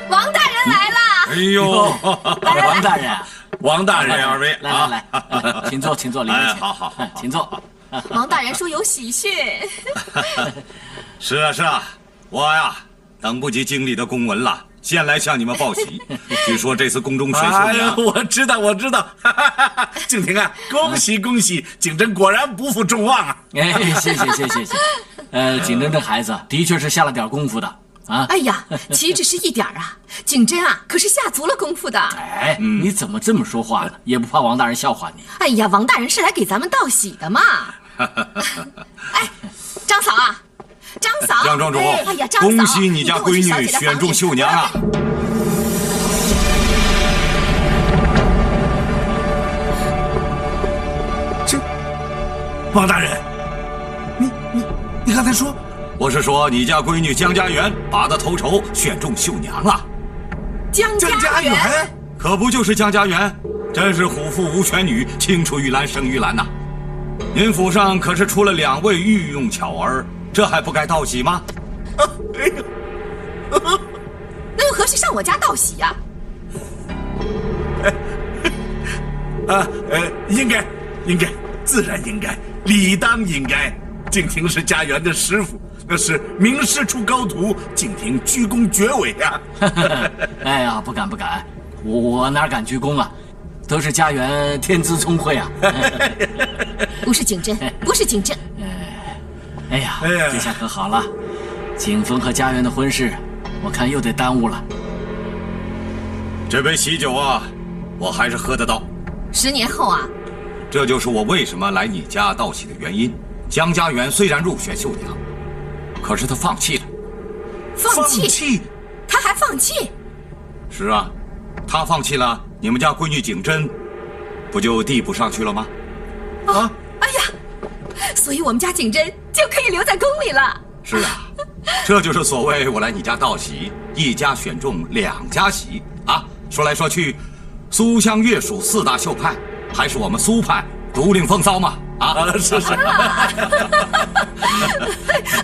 王大人来了！哎呦，王大人，王大人，二位来，请坐，里面请。好，请坐。王大人说有喜讯。是啊，我呀。等不及经理的公文了，先来向你们报喜。据说这次宫中选秀娘，我知道。静婷啊，恭喜，景真果然不负众望啊！哎，谢谢。景真这孩子的确是下了点功夫的啊。哎呀，岂止是一点啊，景真啊可是下足了功夫的。哎，你怎么这么说话呢？也不怕王大人笑话你？哎呀，王大人是来给咱们道喜的嘛。哎，张嫂啊。张嫂，杨庄主，哎呀，张嫂，恭喜你家闺女选中绣娘啊！这，王大人，你刚才说？我是说你家闺女江家园拔得头筹，选中绣娘了。江家园，可不就是江家园？真是虎父无犬女，青出玉兰生玉兰呐！您府上可是出了2位御用巧儿。这还不该道喜吗？那又何须上我家道喜呀？应该，自然应该，理当应该。敬亭是家园的师傅，那是名师出高徒，敬亭鞠躬绝尾呀！哎呀，不敢不敢，我哪敢鞠躬啊？都是家园天资聪慧啊！不是景真，不是景真。哎呀，这下可好了，景峰和家园的婚事，我看又得耽误了。这杯喜酒啊，我还是喝得到。10年后啊，这就是我为什么来你家道喜的原因。江家园虽然入选绣娘，可是他放弃了。放弃？他还放弃？是啊，他放弃了，你们家闺女景真，不就递补上去了吗？啊！哎呀，所以我们家景真就可以留在宫里了。是啊，这就是所谓我来你家道喜，一家选中2家喜啊！说来说去，苏湘粤蜀4大绣派，还是我们苏派独领风骚嘛！啊，是。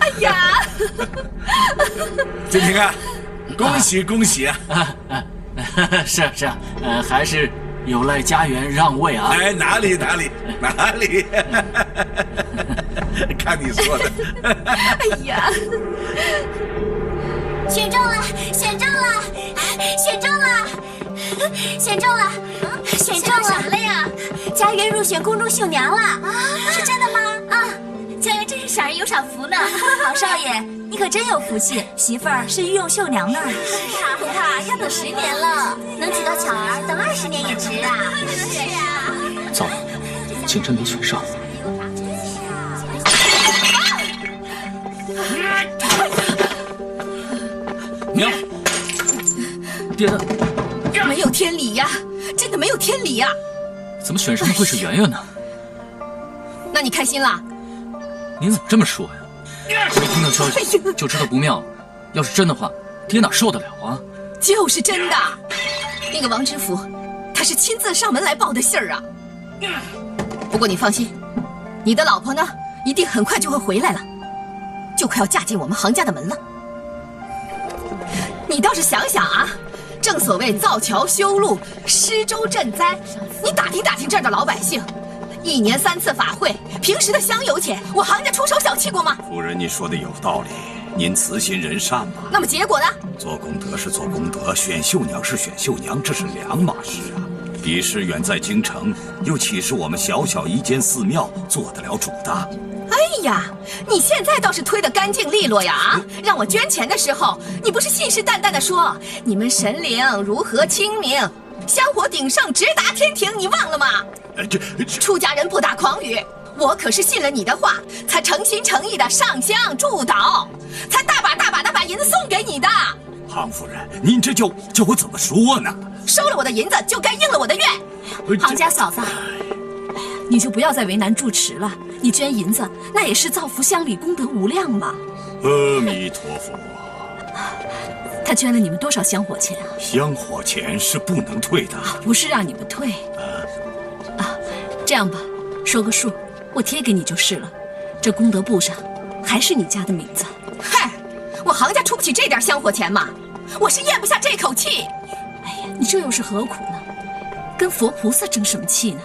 哎呀，景亭啊，恭喜恭喜啊！是啊，还是有赖家园让位啊！哎，哪里，看你说的。哎呀，选中了，选中了，选中了，选中了，选中了！什么了呀？家园入选宫中绣娘了啊！是真的吗？啊，家园真是赏人有赏福呢。郝少爷，你可真有福气，媳妇儿是御用绣娘呢。是啊，恐怕要等10年了，能娶到巧儿，等20年也值啊！是啊。糟了，景真没选上。娘，爹的，没有天理呀！真的没有天理呀！怎么选上的会是圆圆呢？那你开心了？您怎么这么说呀？一听到消息就知道不妙，要是真的话，爹哪受得了啊？就是真的，那个王知府，他是亲自上门来报的信儿啊。不过你放心，你的老婆呢，一定很快就会回来了，就快要嫁进我们杭家的门了。你倒是想想啊，正所谓造桥修路，施粥赈灾，你打听打听这儿的老百姓，1年3次法会，平时的香油钱，我杭家出手小气过吗？夫人，你说的有道理，您慈心人善嘛。那么结果呢？做功德是做功德，选绣娘是选绣娘，这是两码事啊。比试远在京城，又岂是我们小小一间寺庙做得了主的？哎呀，你现在倒是推得干净利落呀！啊，让我捐钱的时候，你不是信誓旦旦地说你们神灵如何清明，香火鼎盛，直达天庭，你忘了吗？出家人不打诳语，我可是信了你的话，才诚心诚意的上香祝祷，才大把的把银子送给你的。杭夫人，您这叫我怎么说呢？收了我的银子，就该应了我的愿。杭家嫂子，你就不要再为难住持了。你捐银子，那也是造福乡里，功德无量嘛。阿弥陀佛。他捐了你们多少香火钱啊？香火钱是不能退的。不是让你们退。这样吧，说个数，我贴给你就是了。这功德簿上还是你家的名字。嗨，我杭家出不起这点香火钱嘛，我是咽不下这口气。哎呀，你这又是何苦呢？跟佛菩萨争什么气呢？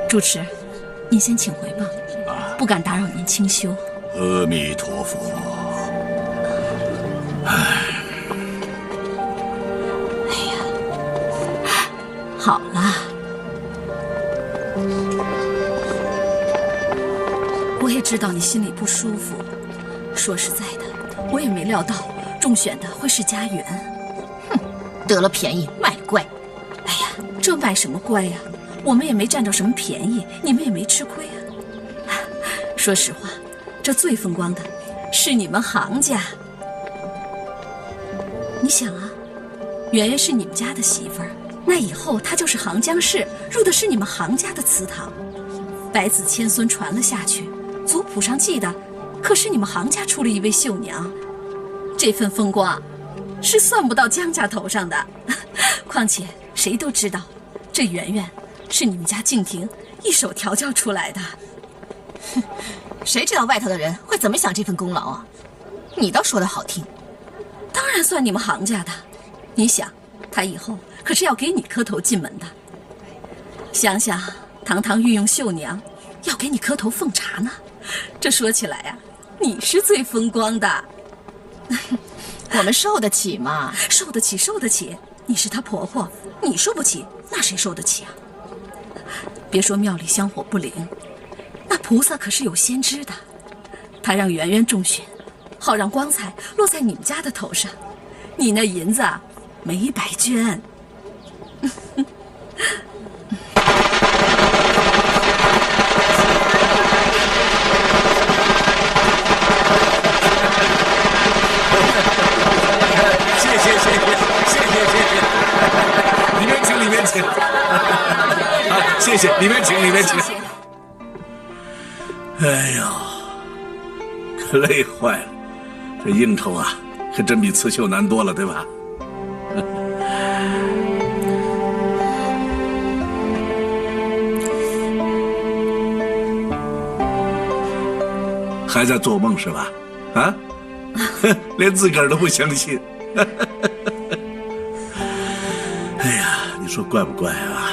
主持，您先请回吧，不敢打扰您清修。阿弥陀佛。哎呀，好了，我也知道你心里不舒服。说实在的，我也没料到中选的会是家园。哼，得了便宜卖乖。哎呀，这卖什么乖呀？我们也没占着什么便宜，你们也没吃亏啊。说实话，这最风光的是你们杭家。你想啊，圆圆是你们家的媳妇儿，那以后她就是杭江氏，入的是你们杭家的祠堂，百子千孙传了下去，族谱上记的可是你们杭家出了一位绣娘，这份风光是算不到江家头上的。况且谁都知道，这圆圆是你们家敬亭一手调教出来的。谁知道外头的人会怎么想这份功劳啊？你倒说得好听，当然算你们杭家的。你想，他以后可是要给你磕头进门的。想想堂堂御用绣娘，要给你磕头奉茶呢。这说起来呀，你是最风光的。我们受得起吗？受得起，受得起。你是她婆婆，你受不起，那谁受得起啊？别说庙里香火不灵，那菩萨可是有先知的，他让圆圆中选，好让光彩落在你们家的头上。你那银子没白捐。里面请，啊，谢谢，里面请，里面请。哎呦，可累坏了，这应酬啊，可真比刺绣难多了，对吧？还在做梦是吧？啊，连自个儿都不相信。哎呀，你说怪不怪啊？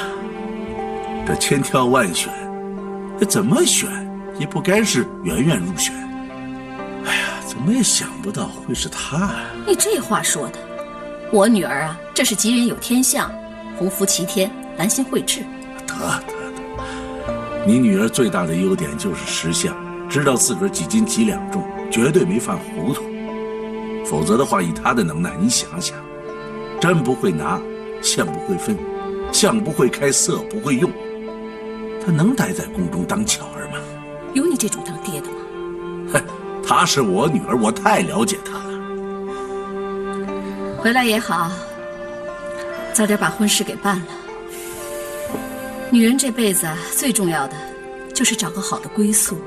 这千挑万选，怎么选也不该是圆圆入选。哎呀，怎么也想不到会是她啊！你这话说的，我女儿啊，这是吉人有天相，鸿福齐天，兰心蕙质。得，你女儿最大的优点就是识相，知道自个儿几斤几两重，绝对没犯糊涂。否则的话，以她的能耐，你想想，针不会拿，线不会分，相不会开，色不会用，她能待在宫中当巧儿吗？有你这种当爹的吗？哼，她是我女儿，我太了解她了。回来也好，早点把婚事给办了。女人这辈子最重要的就是找个好的归宿。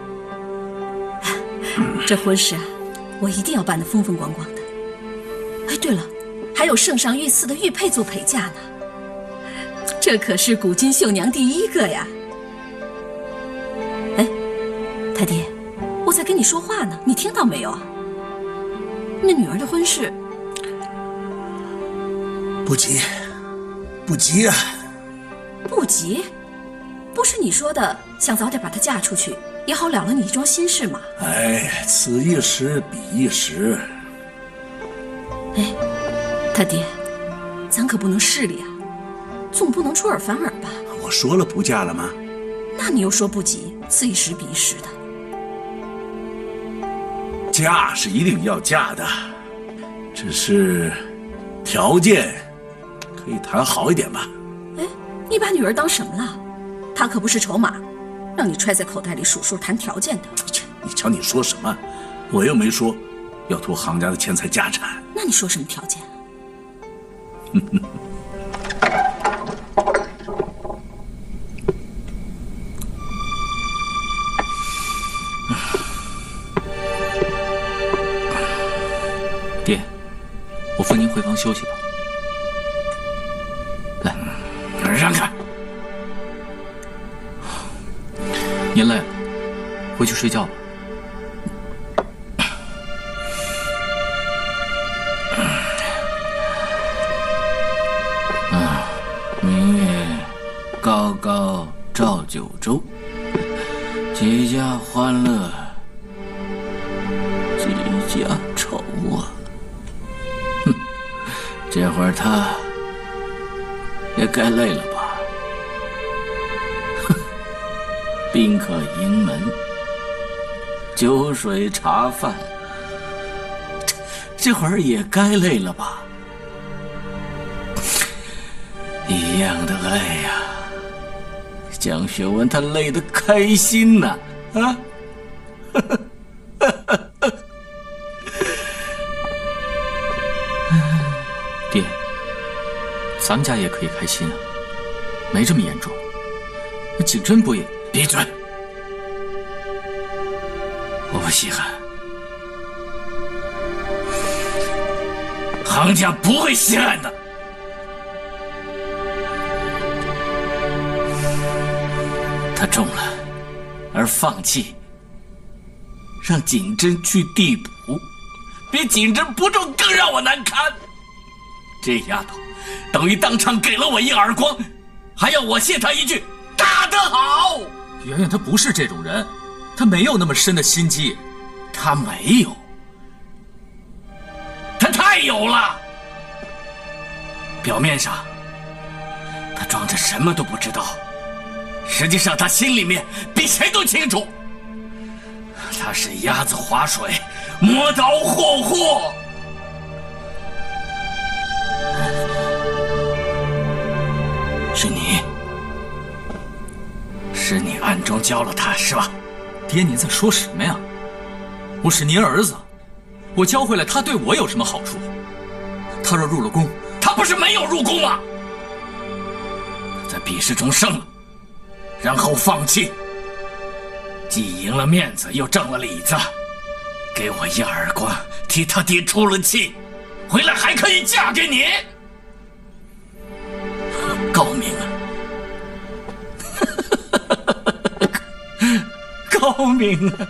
这婚事啊，我一定要办得风风光光的。哎，对了，还有圣上御赐的玉佩做陪嫁呢，这可是古今绣娘第一个呀。哎，他爹，我在跟你说话呢，你听到没有啊？那女儿的婚事不急，不急啊！不急？不是你说的想早点把她嫁出去，也好了了你一桩心事吗？哎，此一时彼一时。哎，他爹，咱可不能势利啊，总不能出尔反尔吧？我说了不嫁了吗？那你又说不急，此一时彼一时的。嫁是一定要嫁的，只是条件可以谈好一点吧。哎，你把女儿当什么了？她可不是筹码，让你揣在口袋里数数谈条件的。你瞧你说什么？我又没说要图行家的钱财家产。那你说什么条件？爹，我扶您回房休息吧。来，让开。您累了，回去睡觉吧。明月高高照九州，几家欢乐几家愁啊！哼，这会儿他也该累了吧？哼，宾客迎门，酒水茶饭，这会儿也该累了吧？一样的累呀，江学文他累得开心呐，啊！爹，咱们家也可以开心啊，没这么严重。那景真不也？闭嘴！我不稀罕，行家不会稀罕的。他中了，而放弃，让景真去递补，比景真不中更让我难堪。这丫头，等于当场给了我一耳光，还要我谢她一句打得好。圆圆她不是这种人，她没有那么深的心机。她没有，她太有了。表面上，她装着什么都不知道，实际上她心里面比谁都清楚。她是鸭子划水，磨刀霍霍。是你暗中教了她是吧？爹，您在说什么呀？我是您儿子，我教会了他，对我有什么好处？他若入了宫，他不是没有入宫吗？在比试中胜了，然后放弃，既赢了面子，又挣了里子，给我一耳光，替他爹出了气，回来还可以嫁给你，高明啊！高明啊！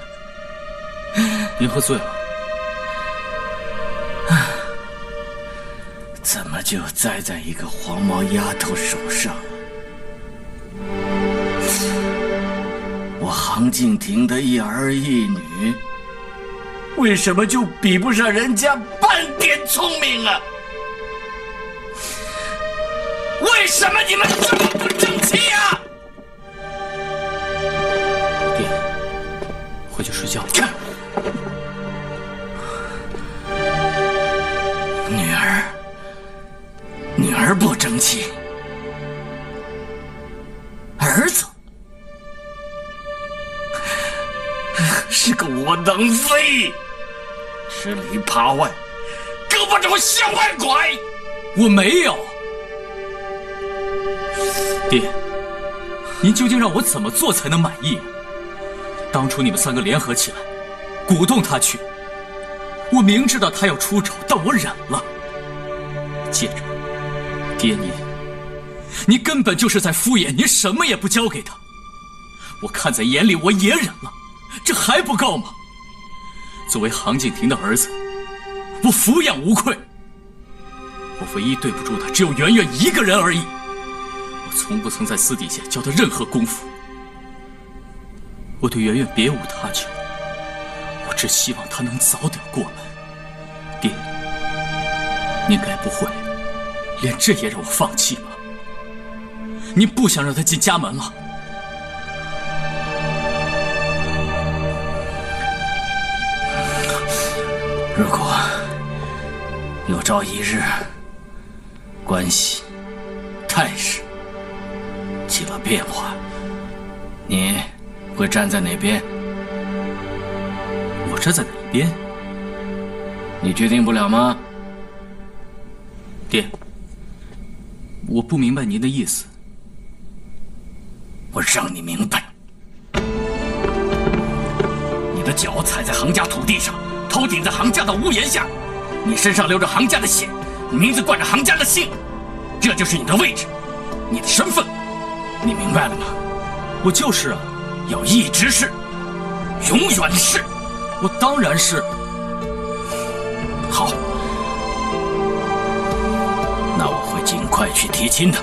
您喝醉了？怎么就栽在一个黄毛丫头手上？我杭敬亭的一儿一女，为什么就比不上人家半点聪明啊？为什么你们这么不争气啊？爹，回去睡觉吧。女儿不争气，儿子是个窝囊废，吃里扒外，胳膊肘向外拐。我没有。爹，您究竟让我怎么做才能满意？当初你们三个联合起来，鼓动他去，我明知道他要出丑，但我忍了。接着，爹你根本就是在敷衍，你什么也不交给他。我看在眼里，我也忍了，这还不够吗？作为杭敬亭的儿子，我抚养无愧。我唯一对不住的只有圆圆一个人而已。我从不曾在私底下教她任何功夫。我对圆圆别无他求，我只希望她能早点过门。爹，您该不会连这也让我放弃吗？您不想让她进家门了？如果有朝一日关系、态势起了变化，你会站在哪边？我站在哪一边？你决定不了吗？爹，我不明白您的意思。我让你明白，你的脚踩在杭家土地上，头顶在杭家的屋檐下，你身上流着杭家的血，你名字冠着杭家的姓，这就是你的位置，你的身份，你明白了吗？我就是啊，要一直是，永远是。我当然是。好，那我会尽快去提亲的。